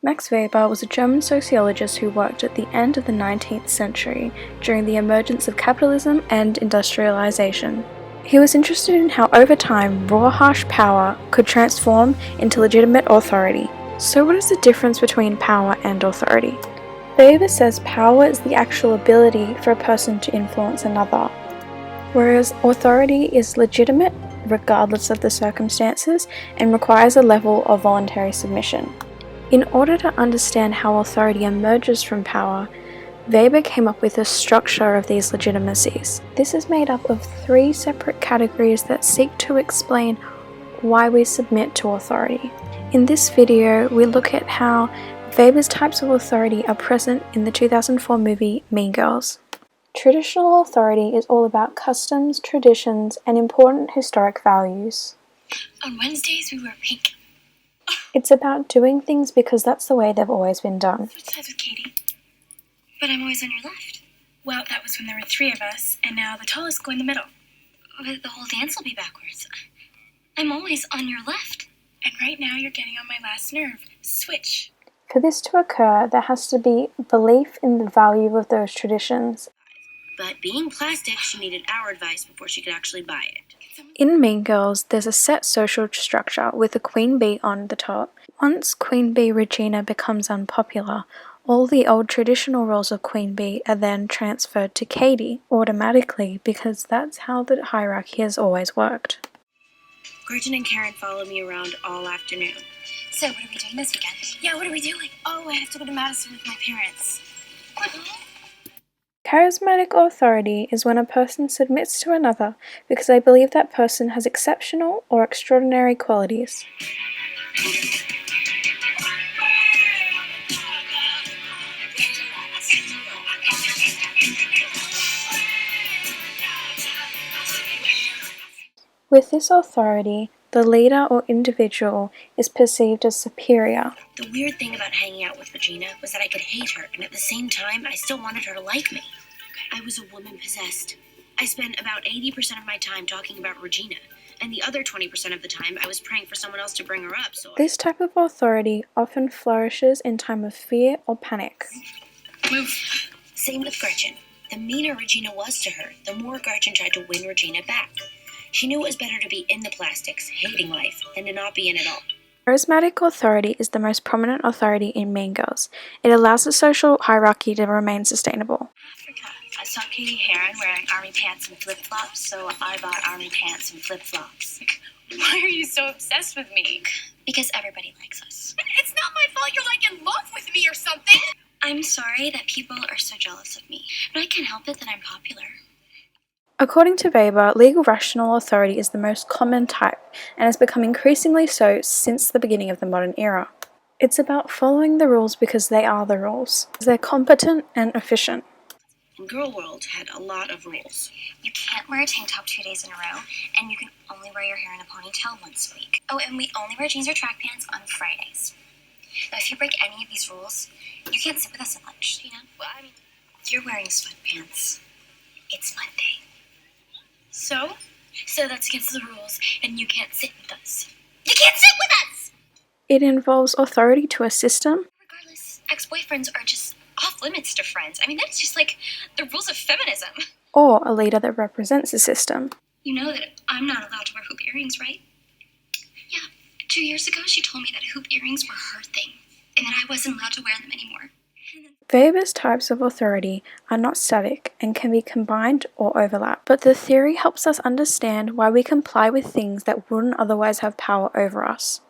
Max Weber was a German sociologist who worked at the end of the 19th century during the emergence of capitalism and industrialization. He was interested in how over time raw harsh power could transform into legitimate authority. So what is the difference between power and authority? Weber says power is the actual ability for a person to influence another, whereas authority is legitimate regardless of the circumstances and requires a level of voluntary submission. In order to understand how authority emerges from power, Weber came up with a structure of these legitimacies. This is made up of 3 separate categories that seek to explain why we submit to authority. In this video, we look at how Weber's types of authority are present in the 2004 movie Mean Girls. Traditional authority is all about customs, traditions, and important historic values. On Wednesdays, we wear pink. It's about doing things because that's the way they've always been done. Switch sides with Katie. But I'm always on your left. Well, that was when there were 3 of us, and now the tallest go in the middle. But the whole dance will be backwards. I'm always on your left. And right now you're getting on my last nerve. Switch. For this to occur, there has to be belief in the value of those traditions. But being plastic, she needed our advice before she could actually buy it. In Mean Girls, there's a set social structure with a queen bee on the top. Once Queen Bee Regina becomes unpopular, all the old traditional roles of Queen Bee are then transferred to Katie automatically because that's how the hierarchy has always worked. Gretchen and Karen follow me around all afternoon. So, what are we doing this weekend? Yeah, what are we doing? Oh, I have to go to Madison with my parents. What? Charismatic authority is when a person submits to another because they believe that person has exceptional or extraordinary qualities. With this authority, the leader or individual is perceived as superior. The weird thing about hanging out with Regina was that I could hate her, and at the same time, I still wanted her to like me. I was a woman possessed. I spent about 80% of my time talking about Regina, and the other 20% of the time I was praying for someone else to bring her up, so This type of authority often flourishes in time of fear or panic. Move. Same with Gretchen. The meaner Regina was to her, the more Gretchen tried to win Regina back. She knew it was better to be in the plastics, hating life, than to not be in it all. Charismatic authority is the most prominent authority in Mean Girls. It allows the social hierarchy to remain sustainable. Africa. I saw Katie Heron wearing army pants and flip-flops, so I bought army pants and flip-flops. Why are you so obsessed with me? Because everybody likes us. It's not my fault you're like in love with me or something! I'm sorry that people are so jealous of me, but I can't help it that I'm popular. According to Weber, legal rational authority is the most common type and has become increasingly so since the beginning of the modern era. It's about following the rules because they are the rules. They're competent and efficient. Girl World had a lot of rules. You can't wear a tank top 2 days in a row, and you can only wear your hair in a ponytail once a week. Oh, and we only wear jeans or track pants on Fridays. Now, if you break any of these rules, you can't sit with us at lunch, you know? Well, I mean, You're wearing sweatpants. It's Monday. so? So that's against the rules, and you can't sit with us. You can't sit with us! It involves authority to a system, Regardless, ex-boyfriends are just off limits to friends. I mean, that's just like the rules of feminism. or a leader that represents the system. You know that I'm not allowed to wear hoop earrings, right? Yeah, 2 years ago she told me that hoop earrings were her thing, and that I wasn't allowed to wear them anymore. Weber's types of authority are not static and can be combined or overlap, but the theory helps us understand why we comply with things that wouldn't otherwise have power over us.